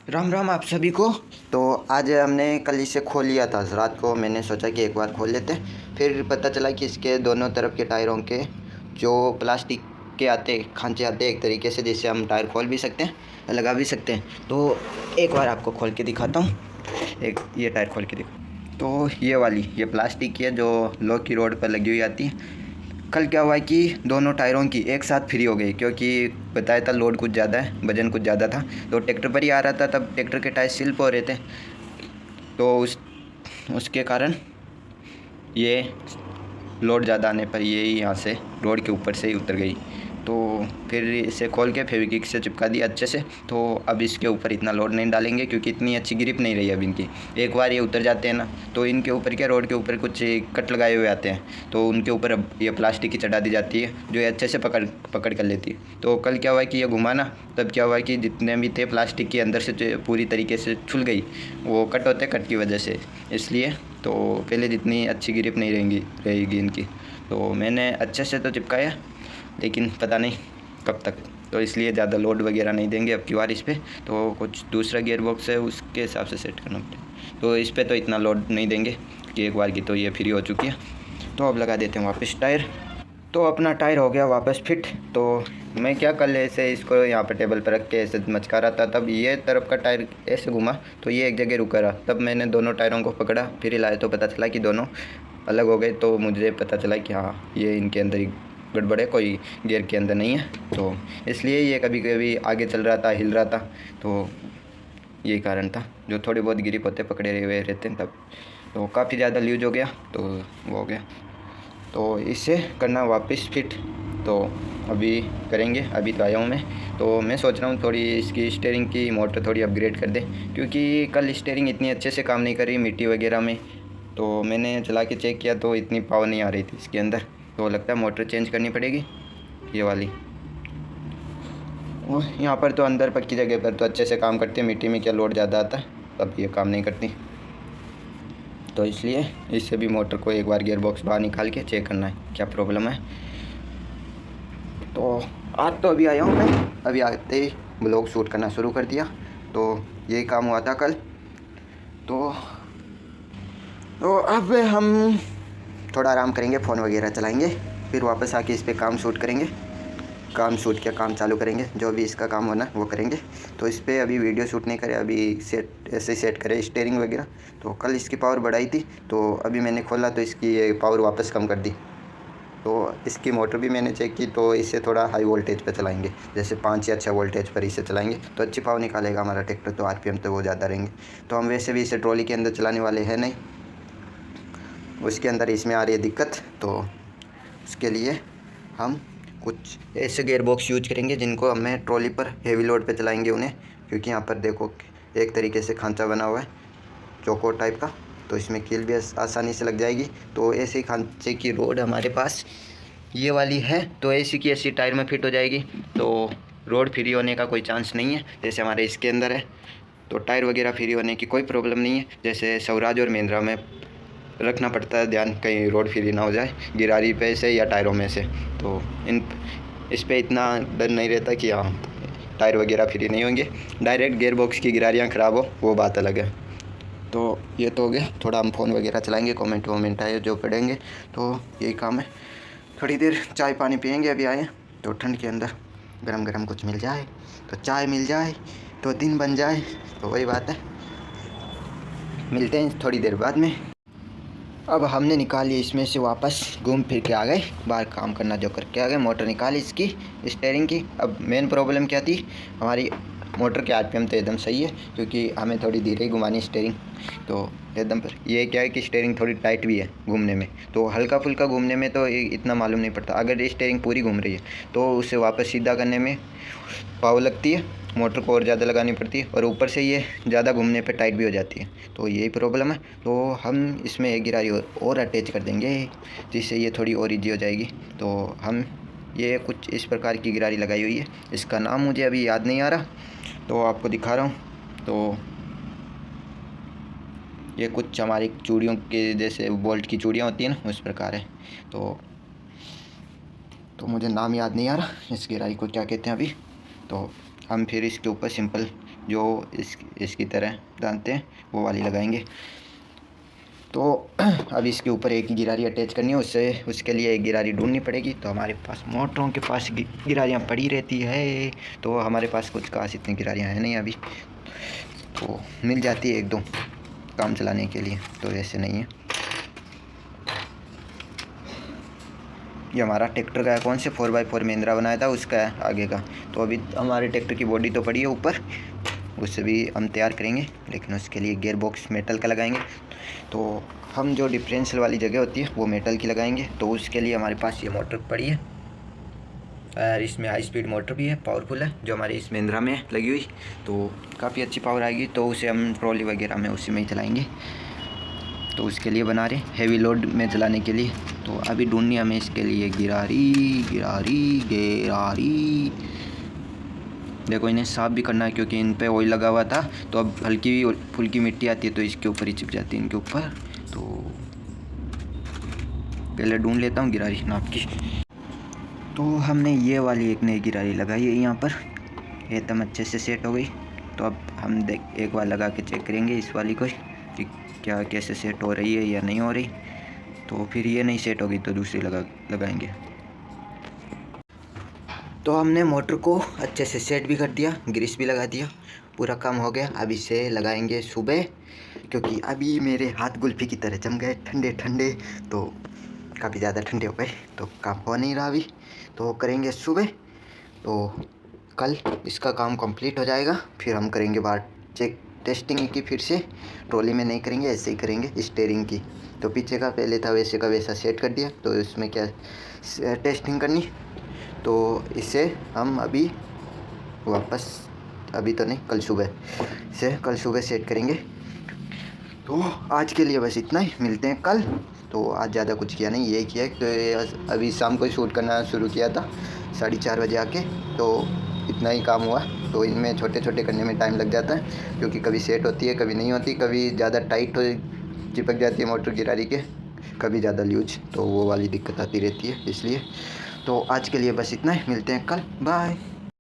राम राम आप सभी को। तो आज हमने कल इसे खोल लिया था रात को। मैंने सोचा कि एक बार खोल लेते हैं। फिर पता चला कि इसके दोनों तरफ के टायरों के जो प्लास्टिक के आते खांचे आते हैं एक तरीके से, जिससे हम टायर खोल भी सकते हैं लगा भी सकते हैं। तो एक बार आपको खोल के दिखाता हूँ। एक ये टायर खोल के दिखा। तो ये वाली ये प्लास्टिक की है जो लोह की रोड पर लगी हुई आती है। कल क्या हुआ कि दोनों टायरों की एक साथ फ्री हो गई, क्योंकि बताया था लोड कुछ ज़्यादा है, वजन कुछ ज़्यादा था। तो ट्रैक्टर पर ही आ रहा था, तब ट्रैक्टर के टायर स्लिप हो रहे थे। तो उसके कारण ये लोड ज़्यादा आने पर ये यहाँ से रोड के ऊपर से ही उतर गई। तो फिर इसे खोल के फेविक्विक से चिपका दिया अच्छे से। तो अब इसके ऊपर इतना लोड नहीं डालेंगे, क्योंकि इतनी अच्छी ग्रिप नहीं रही अब इनकी। एक बार ये उतर जाते हैं ना, तो इनके ऊपर क्या रोड के ऊपर कुछ कट लगाए हुए आते हैं, तो उनके ऊपर अब ये प्लास्टिक की चढ़ा दी जाती है, जो ये अच्छे से पकड़ कर लेती है। तो कल क्या हुआ कि ये घुमा ना, तब क्या हुआ कि जितने भी थे प्लास्टिक के अंदर से पूरी तरीके से छुल गई। वो कट होते कट की वजह से, इसलिए तो पहले जितनी अच्छी ग्रिप नहीं रहेगी इनकी। तो मैंने अच्छे से तो चिपकाया, लेकिन पता नहीं कब तक। तो इसलिए ज़्यादा लोड वगैरह नहीं देंगे अब की बार इस पर। तो कुछ दूसरा गियर बॉक्स है उसके हिसाब से सेट करना पड़ेगा। तो इस पर तो इतना लोड नहीं देंगे कि एक बार की तो ये फ्री हो चुकी है। तो अब लगा देते हैं वापस टायर। तो अपना टायर हो गया वापस फिट। तो मैं क्या कल ऐसे इसको यहाँ पर टेबल पर रख के ऐसे मचका रहा था, तब ये तरफ का टायर ऐसे घुमा तो ये एक जगह रुका रहा। तब मैंने दोनों टायरों को पकड़ा, फिर हिलाया, तो पता चला कि दोनों अलग हो गए। तो मुझे पता चला कि हाँ, ये इनके अंदर ही गड़बड़ है, कोई गियर के अंदर नहीं है। तो इसलिए ये कभी कभी आगे चल रहा था, हिल रहा था। तो यही कारण था, जो थोड़ी बहुत ग्रिप होते पकड़े हुए रहते हैं तब। तो काफ़ी ज़्यादा लूज हो गया, तो वो हो गया। तो इसे करना वापस फिट, तो अभी करेंगे। अभी तो आया हूँ मैं, तो मैं सोच रहा हूँ थोड़ी इसकी स्टीयरिंग की मोटर थोड़ी अपग्रेड कर दें, क्योंकि कल स्टीयरिंग इतनी अच्छे से काम नहीं कर रही मिट्टी वगैरह में। तो मैंने चला के चेक किया तो इतनी पावर नहीं आ रही थी इसके अंदर। तो लगता है मोटर चेंज करनी पड़ेगी ये वाली। और यहाँ पर तो अंदर पक्की जगह पर तो अच्छे से काम करती है, मिट्टी में क्या लोड ज़्यादा आता है, तब ये काम नहीं करती। तो इसलिए इससे भी मोटर को एक बार गियर बॉक्स बाहर निकाल के चेक करना है क्या प्रॉब्लम है। तो आज तो अभी आया हूँ मैं, अभी आते ही ब्लॉग शूट करना शुरू कर दिया। तो यही काम हुआ था कल। तो अब हम थोड़ा आराम करेंगे, फ़ोन वगैरह चलाएंगे, फिर वापस आके इस पर काम शूट करेंगे। काम शूट क्या काम चालू करेंगे, जो भी इसका काम होना वो करेंगे। तो इस पर अभी वीडियो शूट नहीं करें, अभी सेट ऐसे सेट करें स्टीयरिंग वगैरह। तो कल इसकी पावर बढ़ाई थी, तो अभी मैंने खोला तो इसकी ये पावर वापस कम कर दी। तो इसकी मोटर भी मैंने चेक की, तो इसे थोड़ा हाई वोल्टेज पर चलाएंगे, जैसे 5 या 6 वोल्टेज पर इसे चलाएंगे तो अच्छी पावर निकालेगा हमारा ट्रैक्टर। तो आरपीएम तो वो ज़्यादा रहेंगे। तो हम वैसे भी इसे ट्रॉली के अंदर चलाने वाले हैं नहीं, उसके अंदर इसमें आ रही है दिक्कत। तो उसके लिए हम कुछ ऐसे गियर बॉक्स यूज करेंगे जिनको हमें ट्रॉली पर हेवी लोड पे चलाएंगे उन्हें। क्योंकि यहाँ पर देखो एक तरीके से खांचा बना हुआ है चौकोर टाइप का, तो इसमें कील भी आसानी से लग जाएगी। तो ऐसे ही खांचे की रोड हमारे पास ये वाली है, तो ऐसी की ऐसी टायर में फिट हो जाएगी। तो रोड फ्री होने का कोई चांस नहीं है, जैसे हमारे इसके अंदर है। तो टायर वगैरह फ्री होने की कोई प्रॉब्लम नहीं है। जैसे स्वराज और महिंद्रा में रखना पड़ता है ध्यान, कहीं रोड फ्री ना हो जाए गिरारी पे से या टायरों में से। तो इस पे इतना डर नहीं रहता कि हाँ टायर वगैरह फ्री नहीं होंगे। डायरेक्ट गियर बॉक्स की गिरारियाँ ख़राब हो वो बात अलग है। तो ये तो हो गया, थोड़ा हम फ़ोन वगैरह चलाएंगे, कमेंट वमेंट आए जो पढ़ेंगे, तो यही काम है। थोड़ी देर चाय पानी पियेंगे, अभी आए तो ठंड के अंदर गरम गरम कुछ मिल जाए, तो चाय मिल जाए तो दिन बन जाए। तो वही बात है, मिलते हैं थोड़ी देर बाद में। अब हमने निकाली इसमें से वापस, घूम फिर के आ गए बाहर, काम करना जो करके आ गए। मोटर निकाली इसकी स्टीयरिंग की। अब मेन प्रॉब्लम क्या थी, हमारी मोटर के आरपीएम तो एकदम सही है, क्योंकि हमें थोड़ी धीरे ही घुमानी स्टीयरिंग। तो एकदम पर ये क्या है कि स्टीयरिंग थोड़ी टाइट भी है घूमने में, तो हल्का फुल्का घूमने में तो इतना मालूम नहीं पड़ता। अगर स्टीयरिंग पूरी घूम रही है तो उसे वापस सीधा करने में पावर लगती है, मोटर को और ज़्यादा लगानी पड़ती है, और ऊपर से ये ज़्यादा घूमने पे टाइट भी हो जाती है। तो यही प्रॉब्लम है। तो हम इसमें एक गिरारी और अटैच कर देंगे, जिससे ये थोड़ी और ईजी हो जाएगी। तो हम ये कुछ इस प्रकार की गिरारी लगाई हुई है, इसका नाम मुझे अभी याद नहीं आ रहा, तो आपको दिखा रहा हूँ। तो ये कुछ हमारी चूड़ियों के जैसे बोल्ट की चूड़ियाँ होती हैं ना, उस प्रकार है। तो मुझे नाम याद नहीं आ रहा इस गिरारी को क्या कहते हैं अभी। तो हम फिर इसके ऊपर सिंपल जो इसकी तरह जानते हैं वो वाली लगाएंगे। तो अब इसके ऊपर एक गिरारी अटैच करनी है, उसके लिए एक गिरारी ढूंढनी पड़ेगी। तो हमारे पास मोटरों के पास गिरारियाँ पड़ी रहती है, तो हमारे पास कुछ खास इतनी गिरारियाँ हैं नहीं अभी, तो मिल जाती है एक दो काम चलाने के लिए, तो ऐसे नहीं है। ये हमारा ट्रैक्टर का है, कौन से 4x4 महिंद्रा बनाया था उसका है आगे का। तो अभी हमारे ट्रैक्टर की बॉडी तो पड़ी है ऊपर, उससे भी हम तैयार करेंगे, लेकिन उसके लिए गियर बॉक्स मेटल का लगाएंगे। तो हम जो डिफरेंशियल वाली जगह होती है वो मेटल की लगाएंगे। तो उसके लिए हमारे पास ये मोटर पड़ी है और इसमें हाई स्पीड मोटर भी है, पावरफुल है, जो हमारी इस महिंद्रा में लगी हुई, तो काफ़ी अच्छी पावर आएगी। तो उसे हम ट्रॉली वगैरह में उसी में ही चलाएँगे। तो उसके लिए बना रहे हैवी लोड में चलाने के लिए। तो अभी ढूंढनी हमें इसके लिए गिरारी। देखो इन्हें साफ़ भी करना है, क्योंकि इन पे ऑयल लगा हुआ था, तो अब हल्की फुल्की मिट्टी आती है तो इसके ऊपर ही चिप जाती है इनके ऊपर। तो पहले ढूंढ लेता हूँ गिरारी नाप की। तो हमने ये वाली एक नई गिरारी लगाई है यहाँ पर, एकदम अच्छे से सेट हो गई। तो अब हम एक बार लगा के चेक करेंगे इस वाली को कि क्या कैसे सेट हो रही है या नहीं हो रही। तो फिर ये नहीं सेट होगी तो दूसरी लगाएंगे। तो हमने मोटर को अच्छे से सेट भी कर दिया, ग्रीस भी लगा दिया, पूरा काम हो गया। अब इसे लगाएंगे सुबह, क्योंकि अभी मेरे हाथ गुल्फी की तरह जम गए, ठंडे ठंडे, तो काफ़ी ज़्यादा ठंडे हो गए, तो काम हो नहीं रहा अभी। तो करेंगे सुबह, तो कल इसका काम कंप्लीट हो जाएगा। फिर हम करेंगे बाहर टेस्टिंग की, फिर से ट्रॉली में नहीं करेंगे, ऐसे ही करेंगे स्टीयरिंग की। तो पीछे का पहले था वैसे का वैसा सेट कर दिया, तो इसमें क्या टेस्टिंग करनी। तो इसे हम अभी वापस, अभी तो नहीं, कल सुबह सेट करेंगे। तो आज के लिए बस इतना ही, मिलते हैं कल। तो आज ज़्यादा कुछ किया नहीं, ये किया कि अभी शाम को शूट करना शुरू किया था 4:30 बजे आके, तो इतना ही काम हुआ। तो इनमें छोटे छोटे करने में टाइम लग जाता है, क्योंकि कभी सेट होती है कभी नहीं होती, कभी ज़्यादा टाइट हो चिपक जाती है मोटर गिरारी के, कभी ज़्यादा लूज, तो वो वाली दिक्कत आती रहती है इसलिए। तो आज के लिए बस इतना ही, मिलते हैं कल, बाय।